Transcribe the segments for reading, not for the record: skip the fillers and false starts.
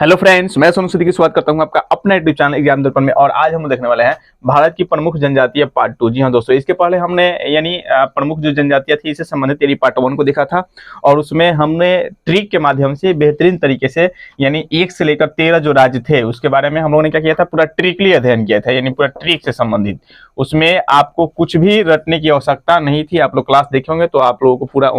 Hello friends, मैं सोनू सिद्दीकी स्वागत करता हूं आपका अपना यूट्यूब चैनल एग्जाम दर्पण में। और आज हम देखने वाले हैं भारत की प्रमुख जनजातीय पार्ट 2। जी हां दोस्तों, इसके पहले हमने यानी प्रमुख जो जनजातियां थी इससे संबंधित यानी पार्ट 1 को देखा था। और उसमें हमने ट्रिक के माध्यम से बेहतरीन तरीके से यानी 1 से लेकर 13 जो राज्य थे उसके बारे में हम लोगों ने क्या किया था, पूरा ट्रिकली अध्ययन किया था, यानी पूरा ट्रिक से संबंधित। उसमें आपको कुछ भी रटने की आवश्यकता नहीं थी। आप लोग क्लास देखे होंगे तो आप लोगों को पूरा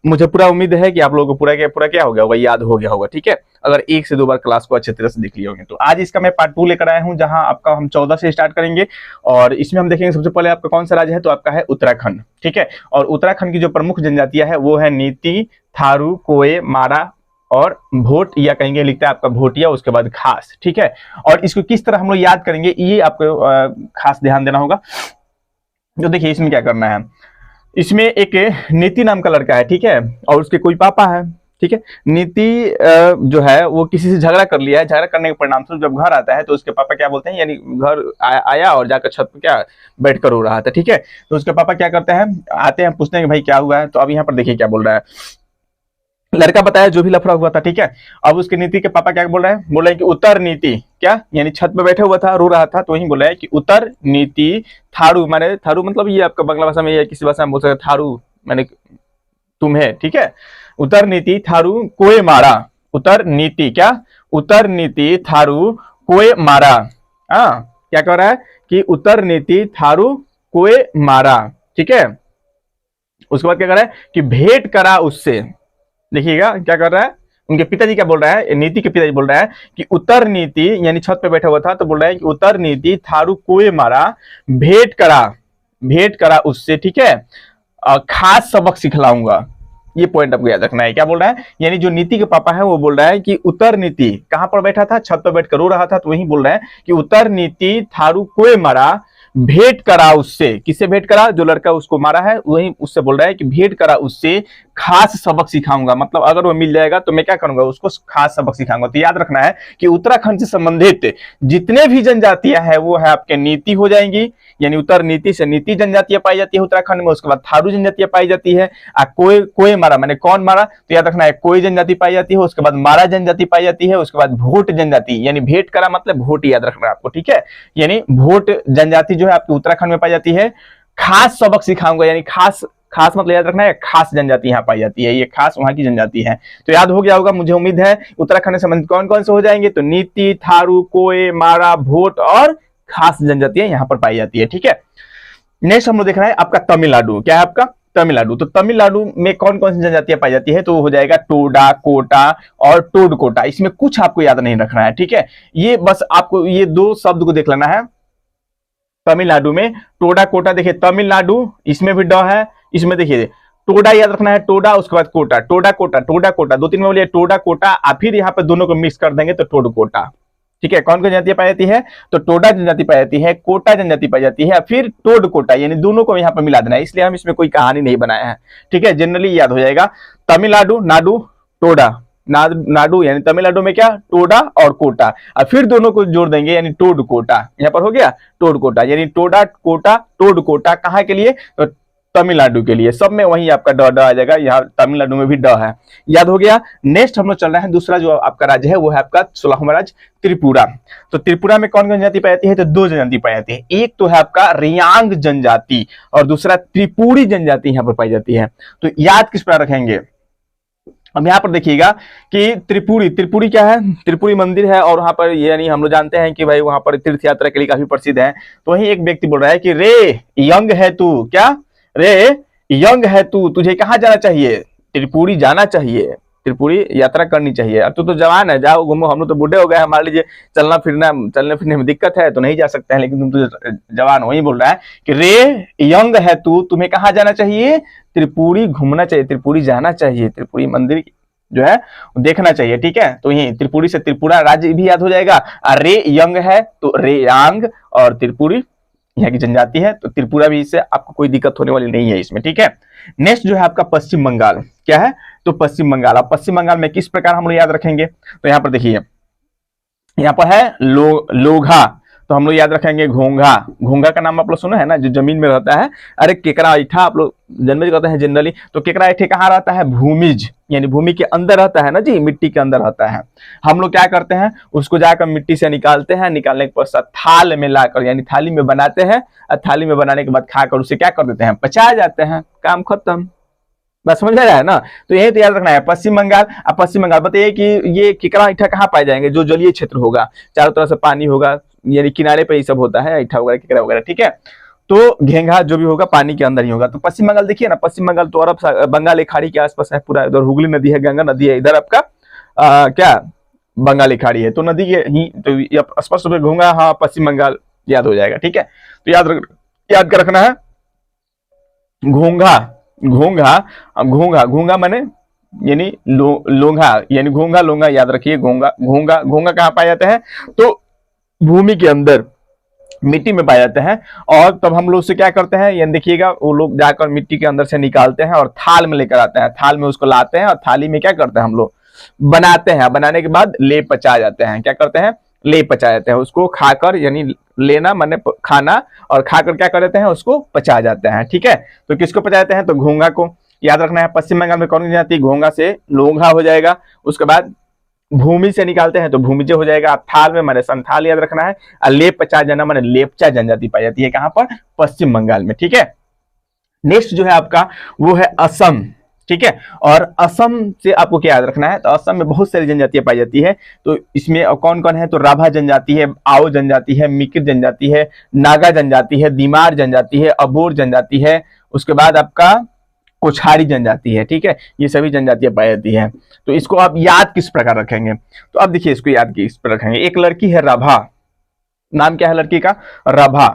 मुझे पूरा उम्मीद है कि आप लोगों को पूरा क्या हो गया होगा, याद हो गया होगा। ठीक है, अगर 1 से 2 बार क्लास को अच्छे तरह से देख लिए होंगे तो। आज इसका मैं पार्ट 2 लेकर आया हूं, जहां आपका हम 14 से स्टार्ट करेंगे। और इसमें हम देखेंगे सबसे पहले आपका कौन सा राज्य है, तो आपका है उत्तराखंड। ठीक है, और उत्तराखंड की जो प्रमुख जनजातियां है वो है नीति, थारू, कोय, मारा और भोट, या कहेंगे लिखता है आपका भोटिया, उसके बाद खास। ठीक है, और इसको किस तरह हम लोग याद करेंगे ये आपको खास ध्यान देना होगा। तो देखिए इसमें क्या करना है, इसमें एक नीति नाम का लड़का है, ठीक है, और उसके कोई पापा है। ठीक है, नीति जो है वो किसी से झगड़ा कर लिया है। झगड़ा करने के परिणाम स्वरूप जब घर आता है तो उसके पापा क्या बोलते हैं, यानी घर आया और जाकर छत पर क्या बैठ कर रो रहा था। ठीक है, तो उसके पापा क्या करते हैं, आते हैं, पूछते हैं कि भाई क्या हुआ है। तो अब यहाँ पर देखिए क्या बोल रहा है, लड़का बताया जो भी लफड़ा हुआ था। ठीक है, अब उसके नीति के पापा क्या बोल रहे हैं कि उत्तर नीति क्या, यानी छत पे बैठे हुआ था, रो रहा था, तो वही बोल रहा है कि उत्तर नीति थारू, माने थारू मतलब ये आपका बांग्ला भाषा में या किसी भाषा में बोल सकते थारू माने तुम्हें। ठीक है, उत्तर नीति थारू कोय मारा। उत्तर नीति क्या, उत्तर नीति थारू कोय मारा। हाँ, क्या कह रहा है कि उत्तर नीति थारू कोय मारा। ठीक है, उसके बाद क्या कर रहा है कि भेंट करा उससे। देखिएगा क्या कर रहा है, उनके पिताजी क्या बोल रहा है, नीति के पिताजी बोल रहा है कि उत्तर नीति, यानी छत पे बैठा हुआ था तो बोल रहा है कि उत्तर नीति थारू कोय मारा, भेंट करा उससे। ठीक है, खास सबक सिखलाऊंगा। ये पॉइंट आपको याद रखना है। क्या बोल रहा है, यानी जो नीति के पापा है वो बोल रहा है कि उत्तर नीति कहां पर बैठा था, छत पर बैठकर रो रहा था, तो वही बोल रहा है कि उत्तर नीति थारू कोय मारा, भेंट करा उससे। किससे भेंट करा, जो लड़का उसको मारा है वही उससे बोल रहा है कि भेंट करा उससे, खास सबक सिखाऊंगा। मतलब अगर वो मिल जाएगा तो मैं क्या करूंगा, उसको खास सबक सिखाऊंगा। तो याद रखना है कि उत्तराखंड से संबंधित जितने भी जनजातियां हैं वो है आपके नीति हो जाएंगी, यानी उत्तर नीति से नीति जनजातियां पाई जाती है उत्तराखंड में। उसके बाद थारू जनजातियां पाई जाती है। कोई मारा मैंने कौन मारा, तो याद रखना है कोई जनजाति पाई जाती है। उसके बाद मारा जनजाति पाई जाती है। उसके बाद भोट जनजाति, यानी भेंट करा मतलब भोट, याद रखना है आपको। ठीक है, यानी भोट जनजाति जो है आपके उत्तराखंड में पाई जाती है। खास सबक सिखाऊंगा, यानी खास मतलब याद रखना है खास जनजाति यहाँ पाई जाती है, ये खास वहां की जनजाति है। तो याद हो गया होगा मुझे उम्मीद है। उत्तराखंड से संबंधित कौन कौन से हो जाएंगे, तो नीति, थारू, कोय, मारा, भोट और खास जनजातियां यहाँ पर पाई जाती है। ठीक है, नेक्स्ट हम लोग देख रहे हैं आपका तमिलनाडु। क्या है आपका तमिलनाडु। तो तमिलनाडु में कौन कौन सी जनजातियां पाई जाती है, तो हो जाएगा टोडा, कोटा और टोडकोटा। इसमें कुछ आपको याद नहीं रखना है। ठीक है, ये बस आपको ये 2 शब्द को देख लेना है। तमिलनाडु में टोडा कोटा, देखिए तमिलनाडु इसमें भी ड है, इसमें देखिए टोडा याद रखना है, टोडा, उसके बाद कोटा, टोडा कोटा, टोडा कोटा, 2-3 में बोलिए टोडा कोटा, आप फिर यहाँ पे दोनों को मिक्स कर देंगे तो टोडकोटा। ठीक है, कौन कौन जनजाति पाई जाती है, तो टोडा जनजाति पाई जाती है, कोटा जनजाति पाई जाती है, फिर टोडकोटा, यानी दोनों को यहाँ पर मिला देना है। इसलिए हम इसमें कोई कहानी नहीं बनाया है। ठीक है, जनरली याद हो जाएगा। तमिलनाडु, नाडु, टोडा, नाडु यानी तमिलनाडु में क्या, टोडा और कोटा, और फिर दोनों को जोड़ देंगे यानी टोडकोटा। यहाँ पर हो गया टोडकोटा, यानी टोडा कोटा टोडकोटा, कहाँ के लिए, तो तमिलनाडु के लिए। सब में वही आपका ड आ जाएगा, यहाँ तमिलनाडु में भी ड है। याद हो गया। नेक्स्ट हम लोग चल रहे हैं, दूसरा जो आपका राज्य है वो है आपका 16वां राज्य त्रिपुरा। तो त्रिपुरा में कौन कौन जनजाति पाई जाती है, तो 2 जनजाति पाई जाती है। एक तो है आपका रियांग जनजाति और दूसरा त्रिपुरी जनजाति यहाँ पर पाई जाती है। तो याद किस प्रकार रखेंगे, अब यहाँ पर देखिएगा कि त्रिपुरी क्या है, त्रिपुरी मंदिर है और वहां पर यानी हम लोग जानते हैं कि भाई वहां पर तीर्थ यात्रा के लिए काफी प्रसिद्ध है। तो वही एक व्यक्ति बोल रहा है कि रे यंग है तू, क्या रे यंग है तू, तुझे कहाँ जाना चाहिए, त्रिपुरी जाना चाहिए, त्रिपुरी यात्रा करनी चाहिए। अब तू तो जवान है, जाओ घूमो, हम लोग तो बूढ़े हो गए, मान लीजिए चलने फिरने में दिक्कत है तो नहीं जा सकते हैं, लेकिन तुम तो जवान हो। वही बोल रहा है कि रे यंग है तू, तुम्हें कहाँ जाना चाहिए, त्रिपुरी घूमना चाहिए, त्रिपुरी जाना चाहिए, त्रिपुरी मंदिर जो है देखना चाहिए। ठीक है, तो यही त्रिपुरी से त्रिपुरा राज्य भी याद हो जाएगा। रे यंग है तो रेयांग, और त्रिपुरी यहाँ की जनजाति है, तो त्रिपुरा भी, इससे आपको कोई दिक्कत होने वाली नहीं है इसमें। ठीक है, नेक्स्ट जो है आपका पश्चिम बंगाल। क्या है, तो पश्चिम बंगाल। अब पश्चिम बंगाल में किस प्रकार हम लोग याद रखेंगे, तो यहाँ पर देखिए, यहाँ पर है लोघा, तो हम लोग याद रखेंगे घोंघा। घोंघा का नाम आप लोग सुना है ना, जो जमीन में रहता है। अरे केकड़ा ऐठा आप लोग जनरली कहते हैं जनरली, तो केकड़ा ऐठे कहाँ रहता है? भूमिज, यानी भूमि के अंदर रहता है ना जी, मिट्टी के अंदर रहता है। हम लोग क्या करते हैं, उसको जाकर मिट्टी से निकालते हैं, निकालने के पश्चात थाल में लाकर यानी थाली में बनाते हैं, और थाली में बनाने के बाद खाकर उसे क्या कर देते हैं? पचा जाते हैं, काम खत्म। बस समझ में आया है ना। तो यही तो याद रखना है। पश्चिम बंगाल, अब पश्चिम बंगाल बताइए कि ये केकड़ा ऐठा कहाँ पाए जाएंगे? जो जलीय क्षेत्र होगा, चारों तरफ से पानी होगा, यानी किनारे पे ये सब होता है, ऐठा वगैरह केकड़ा वगैरह, ठीक है। तो घेंघा जो भी होगा पानी के अंदर ही होगा। तो पश्चिम बंगाल देखिए ना, पश्चिम बंगाल तो अरब बंगाली खाड़ी के आसपास है पूरा, इधर हुगली नदी है, गंगा नदी है, इधर आपका क्या बंगाली खाड़ी है, तो नदी के ही तो स्पष्ट रूप से घोंघा, हाँ पश्चिम बंगाल याद हो जाएगा, ठीक है। तो याद कर रखना है घोंघा। घोंघा, घोंघा, घोंघा माने यानी लोंघा, यानी घोंघा लोंघा याद रखिए। घोंघा, घोंघा, घोंघा कहाँ पाए जाते हैं? तो भूमि के अंदर मिट्टी में पाए जाते हैं। और तब हम लोग से क्या करते हैं, ये देखिएगा, वो लोग जाकर मिट्टी के अंदर से निकालते हैं और थाल में लेकर आते हैं, थाल में उसको लाते हैं और थाली में क्या करते हैं हम लोग? बनाते हैं। बनाने के बाद ले पचा जाते हैं। क्या करते हैं? ले पचा जाते हैं। उसको खाकर, यानी लेना माने खाना, और खाकर क्या कर देते हैं? उसको पचा जाते हैं, ठीक है। तो किसको पचाते हैं? तो घोंघा को। याद रखना है पश्चिम बंगाल में कौन सी जाति? घोंघा से लोंघा हो जाएगा। उसके बाद भूमि से निकालते हैं तो भूमिज हो जाएगा। थाल में माने संथाल याद रखना है। और ले पचा जाना माने लेपचा जनजाति पाई जाती है। कहां पर? पश्चिम बंगाल में, ठीक है। नेक्स्ट जो है आपका वो है असम, ठीक है। और असम से आपको क्या याद रखना है? तो असम में बहुत सारी जनजातियां पाई जाती है। तो इसमें कौन कौन है? तो राभा जनजाति है, आओ जनजाति है, मिकिर जनजाति है, नागा जनजाति है, दिमार जनजाति है, अबोर जनजाति है, उसके बाद आपका कोछारी जनजाति है, ठीक है। ये सभी जनजातियां पाई जाती है। तो इसको आप याद किस प्रकार रखेंगे? तो अब देखिए इसको याद किस प्रकार रखेंगे। एक लड़की है राभा, नाम क्या है लड़की का? राभा।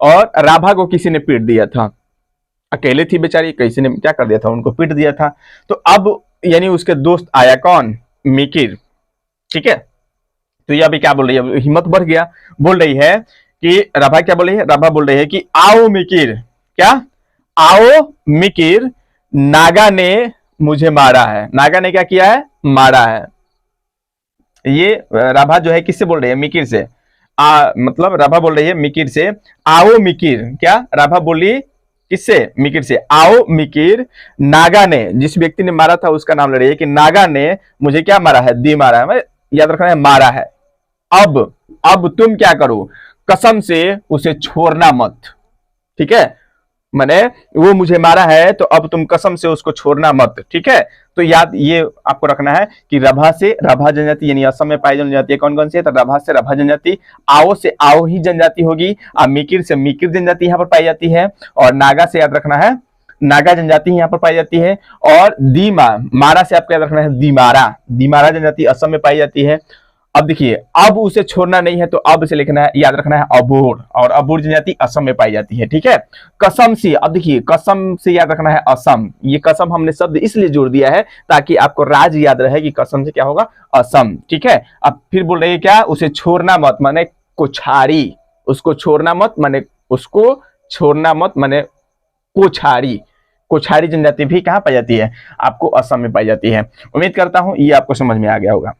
और राभा को किसी ने पीट दिया था, अकेले थी बेचारी, किसी ने क्या कर दिया था? उनको पीट दिया था। तो अब यानी उसके दोस्त आया, कौन? मिकिर, ठीक है। तो ये अभी क्या बोल रही है? हिम्मत बढ़ गया, बोल रही है कि राभा क्या बोल रही है? राभा बोल रही है कि आओ मिकिर, क्या? आओ मिकिर, नागा ने मुझे मारा है। नागा ने क्या किया है? मारा है। ये राभा जो है किससे बोल रही है? मिकिर से। मतलब राभा बोल रही है मिकिर से, आओ मिकिर, क्या राभा बोली किससे? मिकिर से। आओ मिकिर, नागा ने, जिस व्यक्ति ने मारा था उसका नाम ले रही है कि नागा ने मुझे क्या मारा है? दी मारा है, याद रखना है, मारा है। अब तुम क्या करो? कसम से उसे छोड़ना मत, ठीक है। मैंने वो मुझे मारा है तो अब तुम कसम से उसको छोड़ना मत, ठीक है। तो याद ये आपको रखना है कि रभा से रभा जनजाति, यानी असम में पाई जनजाति है कौन कौन सी है? तो रभा से रभा जनजाति, आओ से आओ ही जनजाति होगी, और मिकिर से मिकिर जनजाति यहाँ पर पाई जाती है, और नागा से याद रखना है नागा जनजाति यहाँ पर पाई जाती है, और दीमा मारा से आपको याद रखना है दीमारा, दीमारा जनजाति असम में पाई जाती है। अब देखिए, अब उसे छोड़ना नहीं है तो अब से लिखना है, याद रखना है अबोर, और अबोर जनजाति असम में पाई जाती है, ठीक है। कसम से, अब देखिए कसम से याद रखना है असम। ये कसम हमने शब्द इसलिए जोड़ दिया है ताकि आपको राज याद रहे कि कसम से क्या होगा? असम, ठीक है। अब फिर बोल रही है क्या? उसे छोड़ना मत माने कोछारी, उसको छोड़ना मत माने उसको छोड़ना मत माने कोछारी। कोछारी जनजाति भी कहाँ पाई जाती है? आपको असम में पाई जाती है। उम्मीद करता हूं ये आपको समझ में आ गया होगा।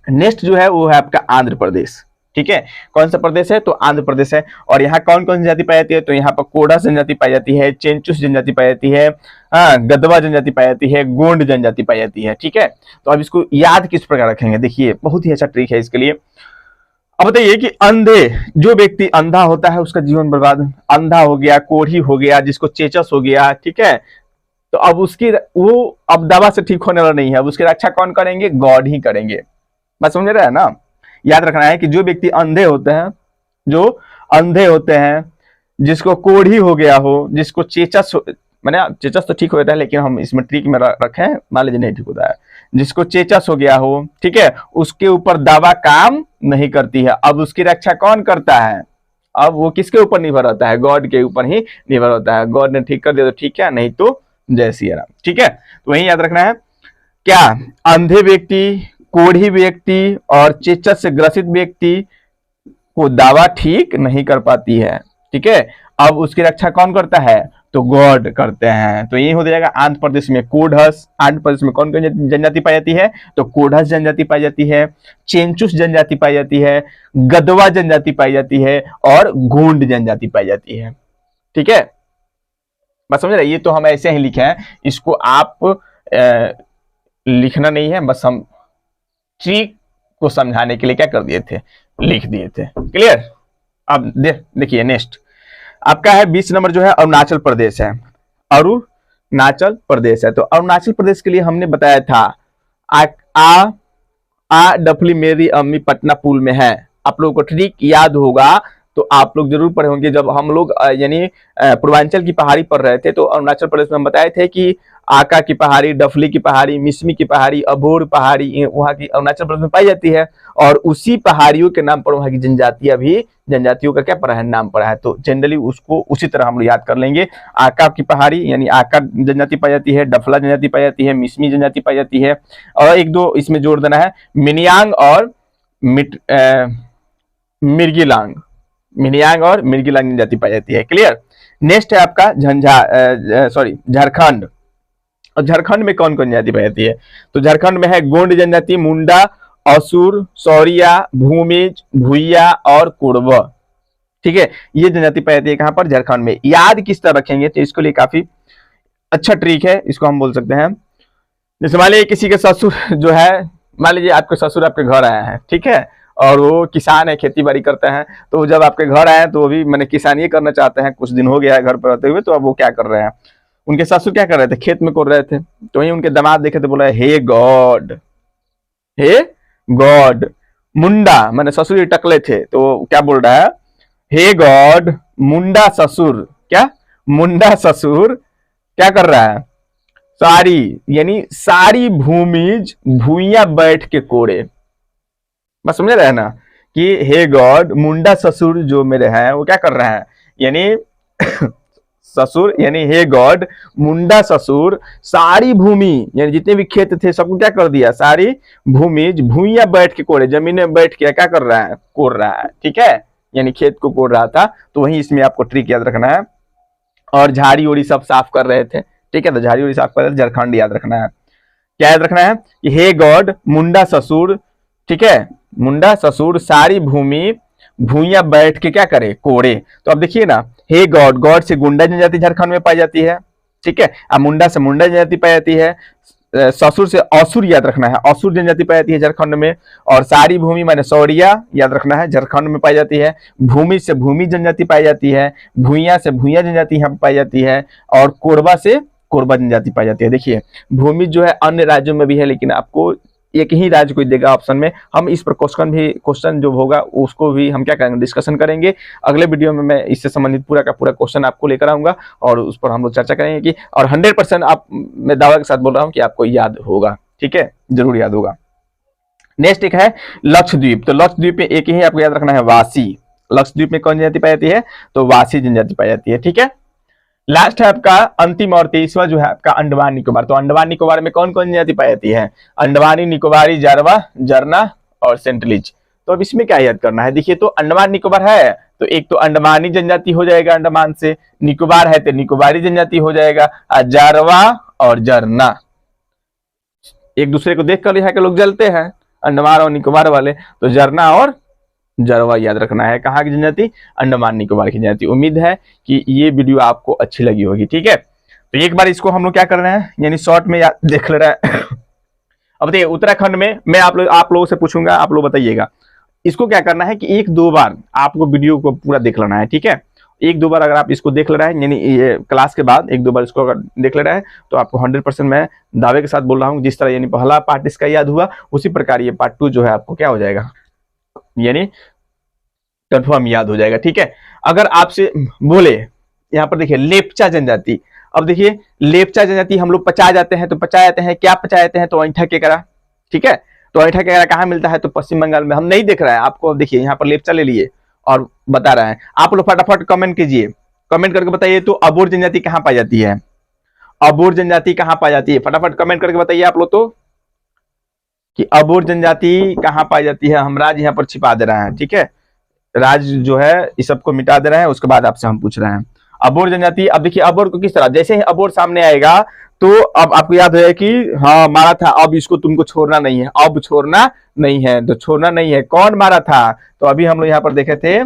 नेक्स्ट जो है वो है आपका आंध्र प्रदेश, ठीक है। कौन सा प्रदेश है? तो आंध्र प्रदेश है। और यहाँ कौन कौन सी जाति पाई जाती है? तो यहाँ पर कोडा जनजाति पाई जाती है, चेंचुस जनजाति पाई जाती है, गदवा जनजाति पाई जाती है, गोंड जनजाति पाई जाती है, ठीक है। तो अब इसको याद किस प्रकार रखेंगे? देखिए बहुत ही अच्छा ट्रिक है इसके लिए। अब बताइए कि अंधे, जो व्यक्ति अंधा होता है उसका जीवन बर्बाद, अंधा हो गया, कोढ़ी हो गया, जिसको चेचस हो गया, ठीक है। तो अब उसकी वो अब दवा से ठीक होने वाला नहीं है, अब उसकी रक्षा कौन करेंगे? गॉड ही करेंगे। बात समझ रहे हैं ना। याद रखना है कि जो व्यक्ति अंधे होते हैं, जो अंधे होते हैं, जिसको कोढ़ी हो गया हो, जिसको चेचस मैंने चेचस तो ठीक हो जाता है लेकिन हम इसमें ट्रिक में रखें, मान लीजिए नहीं ठीक होता है, जिसको चेचस हो गया हो, ठीक है, उसके ऊपर दवा काम नहीं करती है। अब उसकी रक्षा कौन करता है? अब वो किसके ऊपर निर्भर होता है? गॉड के ऊपर ही निर्भर होता है। गॉड ने ठीक कर दिया तो ठीक है, नहीं तो जय सिया राम, ठीक है। तो वही याद रखना है, क्या अंधे व्यक्ति, कोढ़ी व्यक्ति और चेचस से ग्रसित व्यक्ति को दवा ठीक नहीं कर पाती है, ठीक है। अब उसकी रक्षा कौन करता है? तो गॉड करते हैं। तो यही हो जाएगा आंध्र प्रदेश में कोढ़स। आंध्र प्रदेश में कौन कौन जनजाति पाई जाती है? तो कोढ़स जनजाति पाई जाती है, चेंचुस जनजाति पाई जाती है, गदवा जनजाति पाई जाती है और गोंड जनजाति पाई जाती है। ठीक है, बस समझ रहे, ये तो हम ऐसे ही लिखे हैं, इसको आप लिखना नहीं है, बस हम ट्रिक को समझाने के लिए क्या कर दिए थे, लिख दिए थे। क्लियर? अब देखिए नेक्स्ट आपका है 20 नंबर जो है अरुणाचल प्रदेश है। अरुणाचल प्रदेश है, तो अरुणाचल प्रदेश के लिए हमने बताया था आ डफली मेरी अम्मी पटना पुल में है। आप लोगों को ट्रिक याद होगा तो आप लोग जरूर पढ़े होंगे। जब हम लोग यानी पूर्वांचल की पहाड़ी पर रहे थे तो अरुणाचल प्रदेश में हम बताए थे कि आका की पहाड़ी, डफली की पहाड़ी, मिसमी की पहाड़ी, अभोर पहाड़ी वहां की अरुणाचल प्रदेश में पाई जाती है और उसी पहाड़ियों के नाम पर वहां की जनजातियों का क्या पड़ा है, नाम पड़ा है। तो जनरली उसको उसी तरह हम लोग याद कर लेंगे। आका की पहाड़ी यानी आका जनजाति पाई जाती है, डफला जनजाति पाई जाती है, मिसमी जनजाति पाई जाती है और एक दो इसमें जोड़ देना है मिनियांग और मिर्गिलांग। मिनियांग और मिर्गिलांग जनजाति पाई जाती है। क्लियर? नेक्स्ट है आपका झारखंड। और झारखंड में कौन कौन जनजाति पाई जाती है? तो झारखंड में है गोंड जनजाति, मुंडा, असुर, सौरिया, भूमिज, भुइया और कुड़वा। ठीक है, ये जनजाति पाई जाती है कहां पर? झारखंड में। याद किस तरह रखेंगे तो इसके लिए काफी अच्छा ट्रिक है, इसको हम बोल सकते हैं। जैसे मान लीजिए किसी के ससुर जो है, मान लीजिए आपके ससुर आपके घर आए हैं, ठीक है, और वो किसान है, खेती बाड़ी करते हैं, तो जब आपके घर आए तो वो भी मैंने किसानी करना चाहते हैं, कुछ दिन हो गया है घर पर रहते हुए, तो अब वो क्या कर रहे हैं, उनके ससुर क्या कर रहे थे, खेत में कोड़ रहे थे। तो वहीं उनके दामाद देखे तो बोला हे गॉड, हे गॉड। मुंडा मैंने ससुर ही टकले थे तो क्या बोल रहा है, हे गॉड मुंडा ससुर। क्या? मुंडा ससुर क्या कर रहा है, सारी यानी सारी भूमिज भूइया बैठ के कोड़े। बस समझ रहे हैं ना कि हे गॉड मुंडा ससुर जो मेरे हैं वो क्या कर रहे हैं, यानी ससुर यानी हे गॉड मुंडा ससुर सारी भूमि यानी जितने भी खेत थे सबको क्या कर दिया, सारी भूमि भूइया बैठ के कोड़े, जमीन में बैठ के क्या कर रहा है, कोड़ रहा है। ठीक है, यानी खेत को कोड़ रहा था। तो वही इसमें आपको ट्रिक याद रखना है। और झाड़ी उड़ी सब साफ कर रहे थे, ठीक है, तो झाड़ी उड़ी साफ कर रहे थे, झारखंड याद रखना है। क्या याद रखना है कि हे गॉड मुंडा ससुर, ठीक है, मुंडा ससुर सारी भूमि भूइया बैठ के क्या करे, कोड़े। तो अब देखिए ना, हे गॉड, गॉड से गुंडा जनजाति झारखंड में पाई जाती है, ठीक है, अब मुंडा से मुंडा जनजाति पाई जाती है, ससुर से असुर याद रखना है, असुर जनजाति पाई जाती है झारखंड में। और सारी भूमि माने सौरिया याद रखना है, झारखंड में पाई जाती है। भूमि से भूमि जनजाति पाई जाती है, भूइया से भूइया जनजाति यहाँ पाई जाती है और कोरबा से कोरबा जनजाति पाई जाती है। देखिए भूमि जो है अन्य राज्यों में भी है, लेकिन आपको एक ही राज्य को देगा ऑप्शन में। हम इस पर क्वेश्चन जो होगा उसको भी हम क्या करेंगे, डिस्कशन करेंगे। अगले वीडियो में मैं इससे संबंधित पूरा का पूरा क्वेश्चन आपको लेकर आऊंगा और उस पर हम लोग चर्चा करेंगे कि, और 100% आप मैं दावा के साथ बोल रहा हूं कि आपको याद होगा। ठीक है, जरूर याद होगा। नेक्स्ट एक है लक्षद्वीप। तो लक्षद्वीप में एक ही आपको याद रखना है, वासी। लक्षद्वीप में कौन जनजाति पाई जाती है, तो वासी जनजाति पाई जाती है। ठीक है, लास्ट है आपका अंतिम और 23वां जो है आपका अंडमान निकोबार। तो अंडमान निकोबार में कौन कौन जनजाति पाई जाती है, अंडमानी, निकोबारी, जारवा, जरना और सेंटलिज। तो अब इसमें क्या याद करना है, देखिए तो अंडमान निकोबार है तो एक तो अंडमानी जनजाति हो जाएगा अंडमान से, निकोबार है तो निकोबारी जनजाति हो जाएगा, जारवा और जरना एक दूसरे को देखकर यहाँ के लोग जलते हैं, अंडमान और निकोबार वाले, तो जरना और जरवा याद रखना है। कहाँ की जनजाति, अंडमान निकोबार की जनजाति। उम्मीद है कि ये वीडियो आपको अच्छी लगी होगी। ठीक है, तो एक बार इसको हम लोग क्या कर रहे हैं, यानी शॉर्ट में देख ले रहे हैं। अब देखिए उत्तराखंड में मैं आप लोगों से पूछूंगा, आप लोग बताइएगा। इसको क्या करना है कि 1-2 बार आपको वीडियो को पूरा देख लेना है। ठीक है, 1-2 बार अगर आप इसको देख ले रहे हैं, यानी ये क्लास के बाद 1-2 बार इसको अगर देख ले रहे हैं तो आपको 100% मैं दावे के साथ बोल रहा हूँ, जिस तरह यानी पहला पार्ट इसका याद हुआ उसी प्रकार ये पार्ट 2 जो है आपको क्या हो जाएगा, यानी कंफर्म याद हो जाएगा। ठीक है, अगर आपसे बोले यहाँ पर देखिए लेपचा जनजाति, अब देखिए लेपचा जनजाति हम लोग पचा जाते हैं, तो पचा जाते हैं, क्या पचा जाते हैं, तो ऐंठा केकरा। ठीक है, तो ऐंठा केकरा कहाँ मिलता है, तो पश्चिम बंगाल में। हम नहीं देख रहा है आपको, देखिए यहाँ पर लेपचा ले लिए और बता रहा है। आप लोग फटाफट कमेंट कीजिए, कमेंट करके बताइए तो अबोर जनजाति कहाँ पाई जाती है, अबोर जनजाति कहाँ पाई जाती है, फटाफट कमेंट करके बताइए आप लोग तो कि अबोर जनजाति कहाँ पाई जाती है। हम राज यहाँ पर छिपा दे रहे हैं, ठीक है, राज जो है इस सबको मिटा दे रहे हैं, उसके बाद आपसे हम पूछ रहे हैं अबोर जनजाति, अब देखिए अबोर को किस तरह, जैसे ही अबोर सामने आएगा तो अब आपको याद है कि हाँ मारा था, अब इसको तुमको छोड़ना नहीं है, अब छोड़ना नहीं है, तो छोड़ना नहीं है, कौन मारा था, तो अभी हम लोग यहाँ पर देखे थे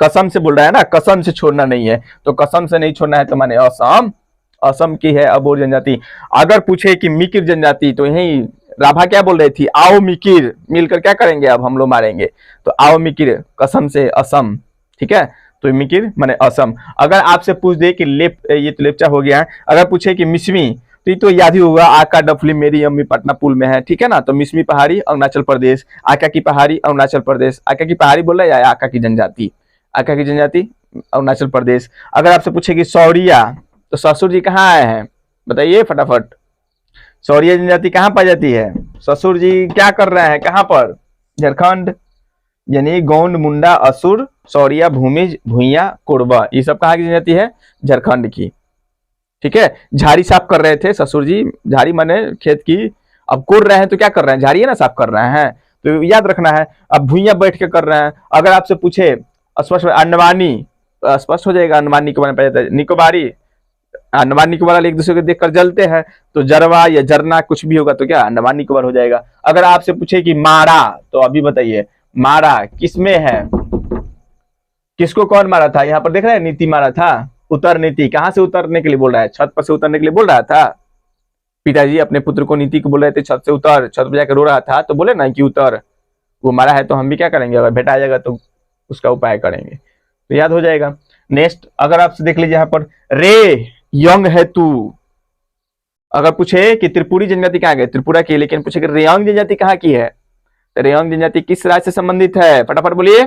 कसम से बोल रहा है ना, कसम से छोड़ना नहीं है, तो कसम से नहीं छोड़ना है तो माने असम, असम की है अबोर जनजाति। अगर पूछे कि मिकिर जनजाति, तो यही राभा क्या बोल रही थी, आओ मिकिर, मिलकर क्या करेंगे अब हम लोग मारेंगे, तो आओ मिकिर, कसम से असम, ठीक है, तो मिकिर माने असम। अगर आपसे पूछ दे कि ये तो लेप्चा हो गया है, अगर पूछे कि मिसमी, तो ये तो याद ही होगा, आका डफली मेरी अम्मी पटना पुल में है, ठीक है ना, तो मिसमी पहाड़ी अरुणाचल प्रदेश, आका की पहाड़ी अरुणाचल प्रदेश, आका की पहाड़ी बोला या आका की जनजाति, आका की जनजाति अरुणाचल प्रदेश। अगर आपसे पूछे कि सौरिया, तो ससुर जी कहाँ आए हैं, बताइए फटाफट, सौरिया जनजाति कहाँ पाई जाती है, ससुर जी क्या कर रहे हैं, कहाँ पर, झारखंड, यानी गौंड, मुंडा, असुर, सौरिया, भूमिज, भुइया, कोरबा, ये सब कहाँ की जनजाति है, झारखंड की, ठीक है। झाड़ी साफ कर रहे थे ससुर जी, झाड़ी माने खेत की, अब कोर रहे हैं तो क्या कर रहे हैं, झाड़ी है ना साफ कर रहे हैं, तो याद रखना है। अब भुइया बैठ के कर रहे हैं। अगर आपसे पूछे स्पष्ट अंडमानी, स्पष्ट हो जाएगा, अंडमान निकोबार में पाया जाता है, निकोबारी, अंडमान निकोबार वाले एक दूसरे को देखकर जलते हैं, तो जरवा या जरना कुछ भी होगा तो क्या अंडमान निकोबार हो जाएगा। अगर आपसे पूछे कि मारा, तो अभी बताइए मारा किसमें है, किसको कौन मारा था, यहाँ पर देख रहे हैं नीति मारा था, उतर नीति, कहां से उतरने के लिए बोल रहा है, छत पर से उतरने के लिए बोल रहा था। पिताजी अपने पुत्र को नीति को बोल रहे थे छत से उतर, छत पर जाकर रो रहा था, तो बोले ना कि उतर, वो मारा है तो हम भी क्या करेंगे, अगर बेटा आ जाएगा तो उसका उपाय करेंगे, तो याद हो जाएगा। नेक्स्ट अगर आपसे देख लीजिए यहाँ पर, रे यंग है तू, अगर पूछे कि त्रिपुरी जनजाति कहाँ गए, त्रिपुरा की, लेकिन पूछे कि रेयांग जनजाति कहाँ की है, तो रेयांग जनजाति किस राज्य से संबंधित है, फटाफट बोलिए,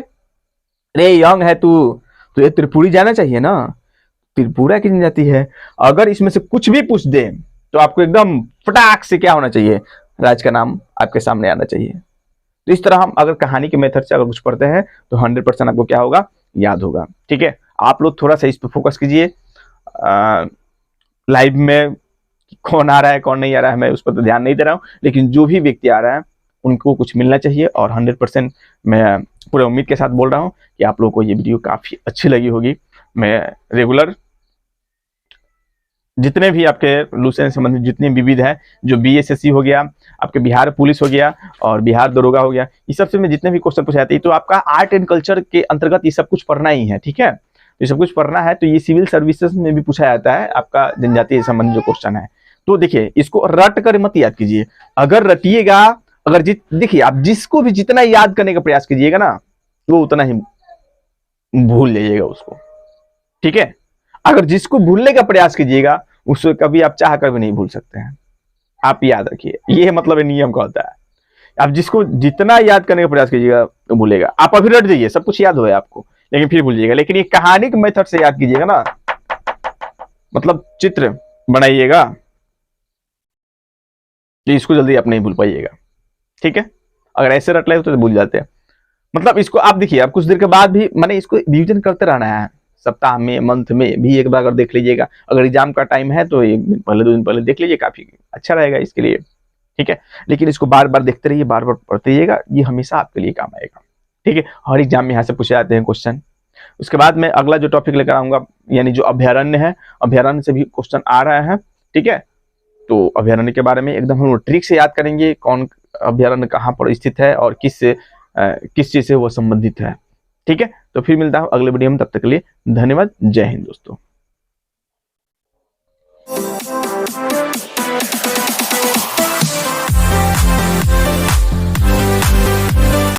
रे यंग है तू, तो ये त्रिपुरी जाना चाहिए ना, त्रिपुरा की जनजाति है। अगर इसमें से कुछ भी पूछ दे तो आपको एकदम फटाक से क्या होना चाहिए, राज्य का नाम आपके सामने आना चाहिए। तो इस तरह हम अगर कहानी के मेथड से अगर कुछ पढ़ते हैं तो 100% आपको क्या होगा, याद होगा, ठीक है। आप लोग थोड़ा सा इस पर फोकस कीजिए, लाइव में कौन आ रहा है कौन नहीं आ रहा है मैं उस पर तो ध्यान नहीं दे रहा हूँ, लेकिन जो भी व्यक्ति आ रहा है उनको कुछ मिलना चाहिए, और 100% मैं पूरे उम्मीद के साथ बोल रहा हूँ कि आप लोगों को ये वीडियो काफी अच्छी लगी होगी। मैं रेगुलर जितने भी आपके लूसेंट संबंधित जितने विविध हैं, जो बीएसएससी हो गया, आपके बिहार पुलिस हो गया और बिहार दरोगा हो गया, ये सबसे में जितने भी क्वेश्चन पूछे जाते हैं, तो आपका आर्ट एंड कल्चर के अंतर्गत ये सब कुछ पढ़ना ही है, ठीक है। ये सब कुछ पढ़ना है, तो ये सिविल सर्विसेज में भी पूछा जाता है आपका जनजातीय संबंधित जो क्वेश्चन है। तो देखिए इसको रट कर मत याद कीजिए, अगर रटिएगा, अगर देखिए आप जिसको भी जितना याद करने का प्रयास कीजिएगा ना, वो उतना ही भूल जाइएगा उसको, ठीक है। अगर जिसको भूलने का प्रयास कीजिएगा उसको कभी आप चाह कर भी नहीं भूल सकते हैं, आप याद रखिए, ये मतलब नियम का होता है। आप जिसको जितना याद करने का प्रयास कीजिएगा तो भूलेगा। आप अभी रट जाइए, सब कुछ याद हो आपको, लेकिन फिर भूल जाइएगा। लेकिन ये कहानी के मेथड से याद कीजिएगा ना, मतलब चित्र बनाइएगा, तो इसको जल्दी आप नहीं भूल पाइएगा, ठीक है। अगर ऐसे रट ले तो भूल जाते हैं। मतलब इसको आप देखिए, आप कुछ देर के बाद भी मैंने इसको रिविजन करते रहना है, सप्ताह में, मंथ में भी एक बार अगर देख लीजिएगा। अगर एग्जाम का टाइम है तो एक दिन पहले 2 दिन पहले देख लीजिए, काफी अच्छा रहेगा इसके लिए, ठीक है। लेकिन इसको बार बार देखते रहिए, बार बार पढ़ते रहिएगा, ये हमेशा आपके लिए काम आएगा, ठीक है। हर एग्जाम में यहाँ से पूछे जाते हैं क्वेश्चन। उसके बाद मैं अगला जो टॉपिक लेकर आऊंगा, यानी जो अभ्यारण्य है, अभ्यारण्य से भी क्वेश्चन आ रहा है, ठीक है। तो अभ्यारण्य के बारे में एकदम हम ट्रिक से याद करेंगे, कौन अभ्यारण्य कहाँ पर स्थित है और किस चीज से वो संबंधित है, ठीक है। तो फिर मिलता हूं अगले वीडियो में, तब तक के लिए धन्यवाद, जय हिंद दोस्तों।